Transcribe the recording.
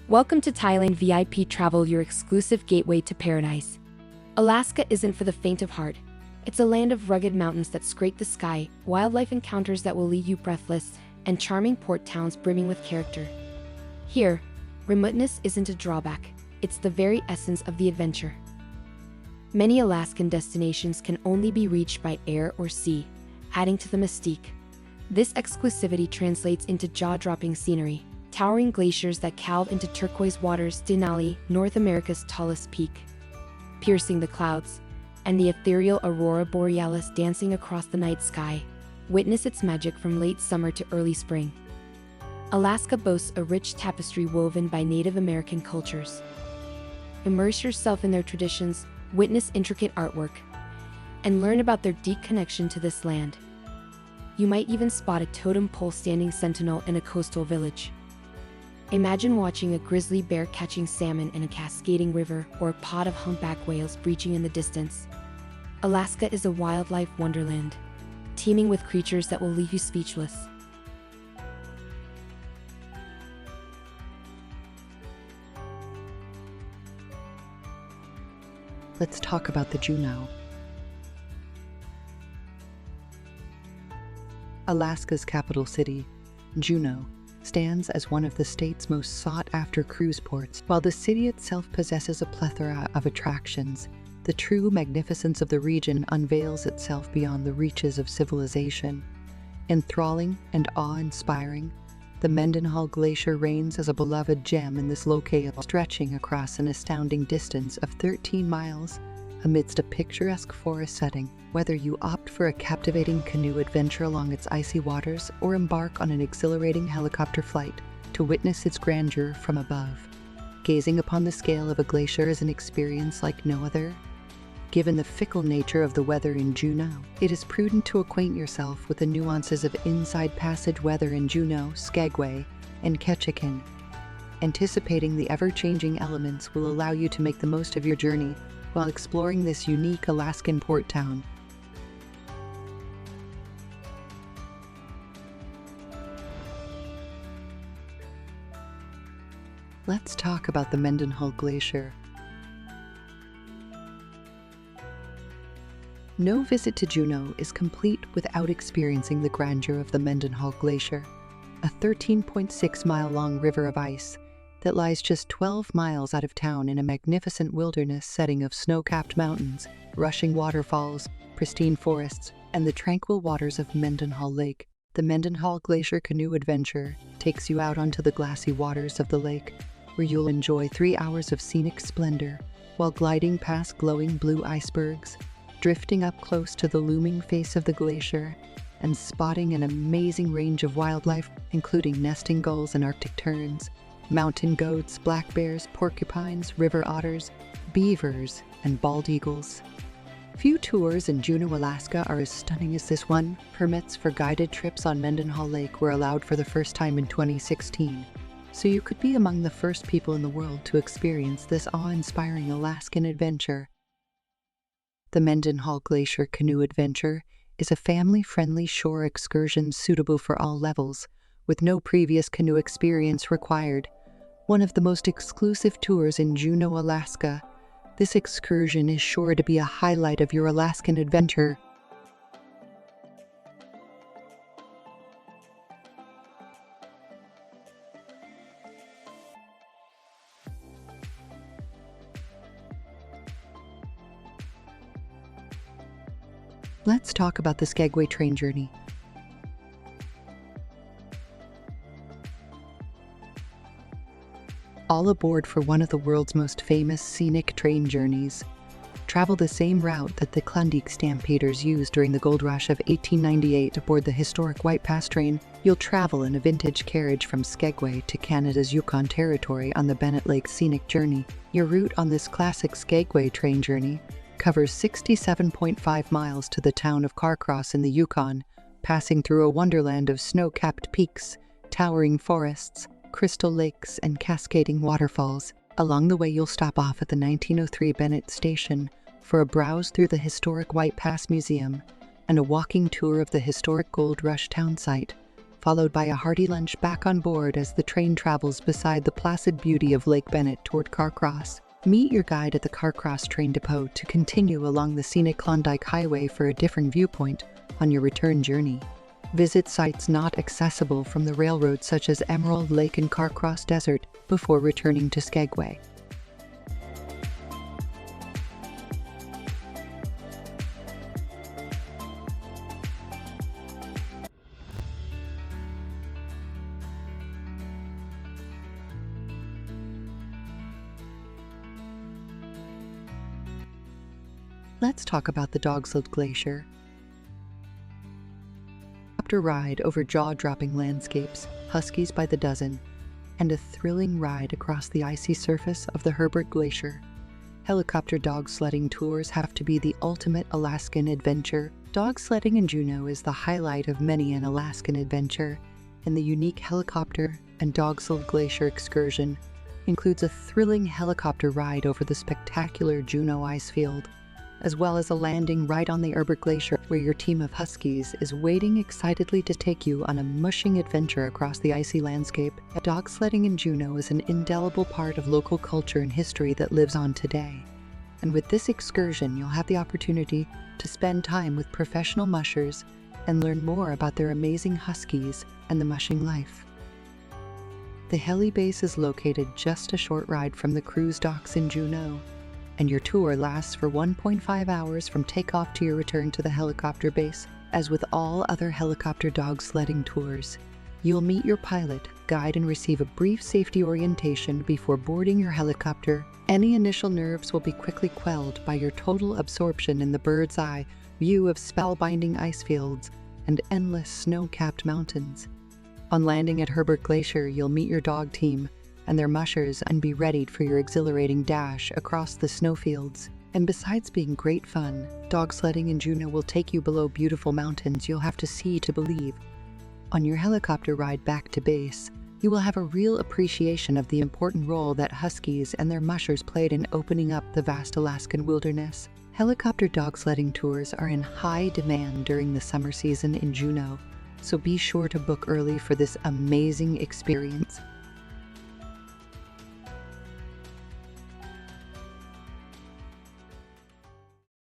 Welcome to Thailand VIP Travel, your exclusive gateway to paradise. Alaska isn't for the faint of heart. It's a land of rugged mountains that scrape the sky, wildlife encounters that will leave you breathless, and charming port towns brimming with character. Here, remoteness isn't a drawback, it's the very essence of the adventure. Many Alaskan destinations can only be reached by air or sea, adding to the mystique. This exclusivity translates into jaw-dropping scenery, towering glaciers that calve into turquoise waters, Denali, North America's tallest peak, piercing the clouds, and the ethereal aurora borealis dancing across the night sky. Witness its magic from late summer to early spring. Alaska boasts a rich tapestry woven by Native American cultures. Immerse yourself in their traditions, witness intricate artwork, and learn about their deep connection to this land. You might even spot a totem pole standing sentinel in a coastal village. Imagine watching a grizzly bear catching salmon in a cascading river, or a pod of humpback whales breaching in the distance. Alaska is a wildlife wonderland, teeming with creatures that will leave you speechless. Let's talk about the Juneau. Alaska's capital city, Juneau, stands as one of the state's most sought-after cruise ports. While the city itself possesses a plethora of attractions, the true magnificence of the region unveils itself beyond the reaches of civilization. Enthralling and awe-inspiring, the Mendenhall Glacier reigns as a beloved gem in this locale, stretching across an astounding distance of 13 miles amidst a picturesque forest setting. Whether you opt for a captivating canoe adventure along its icy waters or embark on an exhilarating helicopter flight to witness its grandeur from above, gazing upon the scale of a glacier is an experience like no other. Given the fickle nature of the weather in Juneau, it is prudent to acquaint yourself with the nuances of inside passage weather in Juneau, Skagway, and Ketchikan. Anticipating the ever-changing elements will allow you to make the most of your journey while exploring this unique Alaskan port town. Let's talk about the Mendenhall Glacier. No visit to Juneau is complete without experiencing the grandeur of the Mendenhall Glacier, a 13.6-mile-long river of ice that lies just 12 miles out of town in a magnificent wilderness setting of snow-capped mountains, rushing waterfalls, pristine forests, and the tranquil waters of Mendenhall Lake. The Mendenhall Glacier Canoe Adventure takes you out onto the glassy waters of the lake, where you'll enjoy 3 hours of scenic splendor while gliding past glowing blue icebergs, drifting up close to the looming face of the glacier, and spotting an amazing range of wildlife, including nesting gulls and Arctic terns, mountain goats, black bears, porcupines, river otters, beavers, and bald eagles. Few tours in Juneau, Alaska are as stunning as this one. Permits for guided trips on Mendenhall Lake were allowed for the first time in 2016, so you could be among the first people in the world to experience this awe-inspiring Alaskan adventure. The Mendenhall Glacier Canoe Adventure is a family-friendly shore excursion suitable for all levels, with no previous canoe experience required. One of the most exclusive tours in Juneau, Alaska, this excursion is sure to be a highlight of your Alaskan adventure. Let's talk about the Skagway train journey. All aboard for one of the world's most famous scenic train journeys. Travel the same route that the Klondike stampeders used during the gold rush of 1898 aboard the historic White Pass train. You'll travel in a vintage carriage from Skagway to Canada's Yukon Territory on the Bennett Lake Scenic Journey. Your route on this classic Skagway train journey covers 67.5 miles to the town of Carcross in the Yukon, passing through a wonderland of snow-capped peaks, towering forests, crystal lakes, and cascading waterfalls. Along the way, you'll stop off at the 1903 Bennett Station for a browse through the historic White Pass Museum and a walking tour of the historic Gold Rush town site. followed by a hearty lunch back on board as the train travels beside the placid beauty of Lake Bennett toward Carcross. Meet your guide at the Carcross train depot to continue along the scenic Klondike Highway for a different viewpoint on your return journey. Visit sites not accessible from the railroad such as Emerald Lake and Carcross Desert before returning to Skagway. Let's talk about the Dog-Sled Glacier. Helicopter ride over jaw-dropping landscapes, huskies by the dozen, and a thrilling ride across the icy surface of the Herbert Glacier. Helicopter dog sledding tours have to be the ultimate Alaskan adventure. Dog sledding in Juneau is the highlight of many an Alaskan adventure, and the unique helicopter and Dog-Sled Glacier excursion includes a thrilling helicopter ride over the spectacular Juneau icefield, as well as a landing right on the Herbert Glacier where your team of huskies is waiting excitedly to take you on a mushing adventure across the icy landscape. Dog sledding in Juneau is an indelible part of local culture and history that lives on today. And with this excursion, you'll have the opportunity to spend time with professional mushers and learn more about their amazing huskies and the mushing life. The heli base is located just a short ride from the cruise docks in Juneau, and your tour lasts for 1.5 hours from takeoff to your return to the helicopter base. As with all other helicopter dog sledding tours, you'll meet your pilot, guide, and receive a brief safety orientation before boarding your helicopter. Any initial nerves will be quickly quelled by your total absorption in the bird's eye view of spellbinding ice fields and endless snow-capped mountains. On landing at Herbert Glacier, you'll meet your dog team and their mushers and be readied for your exhilarating dash across the snowfields. And besides being great fun, dog sledding in Juneau will take you below beautiful mountains you'll have to see to believe. On your helicopter ride back to base, you will have a real appreciation of the important role that huskies and their mushers played in opening up the vast Alaskan wilderness. Helicopter dog sledding tours are in high demand during the summer season in Juneau, so be sure to book early for this amazing experience.